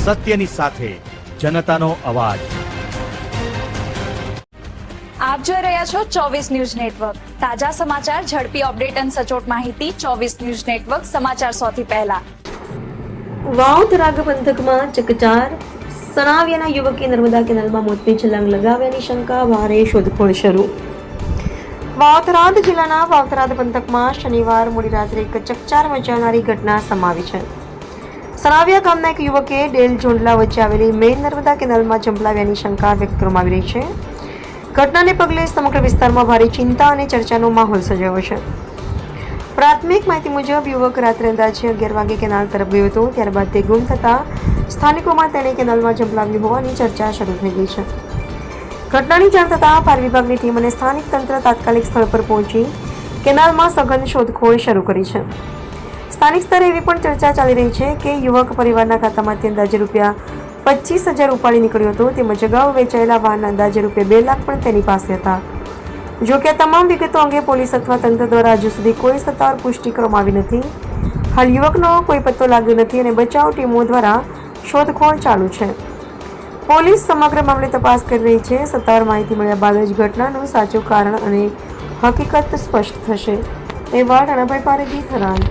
સત્યની સાથે જનતાનો અવાજ। આપ જોઈ રહ્યા છો 24 ન્યૂઝ નેટવર્ક। તાજા સમાચાર, ઝડપી અપડેટ અને સચોટ માહિતી 24 ન્યૂઝ નેટવર્ક સમાચાર સૌથી પહેલા। વાવ થરાદ પંથકમાં ચકચાર, સણાવિયાના યુવકે નર્મદા કેનાલમાં મોતની છલાંગ લગાવ્યાની શંકા, ભારે શોધખોળ શરૂ। વાવ થરાદ જિલ્લાના વાવ થરાદ પંથકમાં શનિવાર મોડી રાત્રે એક ચકચાર મચાવનારી ઘટના સમાવી છે। સણાવિયા ગામના એક યુવકે ડેલ જોંડલા વચ્ચે આવેલી મેઇન નર્મદા કેનાલમાં ઝંપલાવ્યાની શંકા વ્યક્ત કરવામાં આવી રહી છે। ઘટનાને પગલે સમગ્ર વિસ્તારમાં ભારે ચિંતા અને ચર્ચાનો માહોલ સર્જાયો છે। પ્રાથમિક માહિતી મુજબ યુવક રાત્રે અંદાજે 11 વાગે કેનાલ તરફ ગયો હતો। ત્યારબાદ તે ગુમ થતા સ્થાનિકોમાં તેણે કેનાલમાં ઝંપલાવ્યું હોવાની ચર્ચા શરૂ થઈ ગઈ છે। ઘટનાની જાણ થતાં ફાયર વિભાગની ટીમ અને સ્થાનિક તંત્ર તાત્કાલિક સ્થળ પર પહોંચી કેનાલમાં સઘન શોધખોળ શરૂ કરી છે। સ્થાનિક સ્તરે એવી પણ ચર્ચા ચાલી રહી છે કે યુવક પરિવારના ખાતામાંથી અંદાજે રૂપિયા 25,000 ઉપાડી નીકળ્યો હતો। તેમજ અગાઉ વેચાયેલા વાહનના અંદાજે રૂપિયા 2 લાખ પણ તેની પાસે હતા। જો કે આ તમામ વિગતો અંગે પોલીસ અથવા તંત્ર દ્વારા હજુ સુધી કોઈ સત્તાવાર પુષ્ટિ કરવામાં આવી નથી। હાલ યુવકનો કોઈ પત્તો લાગ્યો નથી અને બચાવ ટીમો દ્વારા શોધખોળ ચાલુ છે। પોલીસ સમગ્ર મામલે તપાસ કરી રહી છે। સત્તાવાર માહિતી મળ્યા બાદ જ ઘટનાનું સાચું કારણ અને હકીકત સ્પષ્ટ થશે। એવા રાણાભાઈ પારેખી, થરાદ।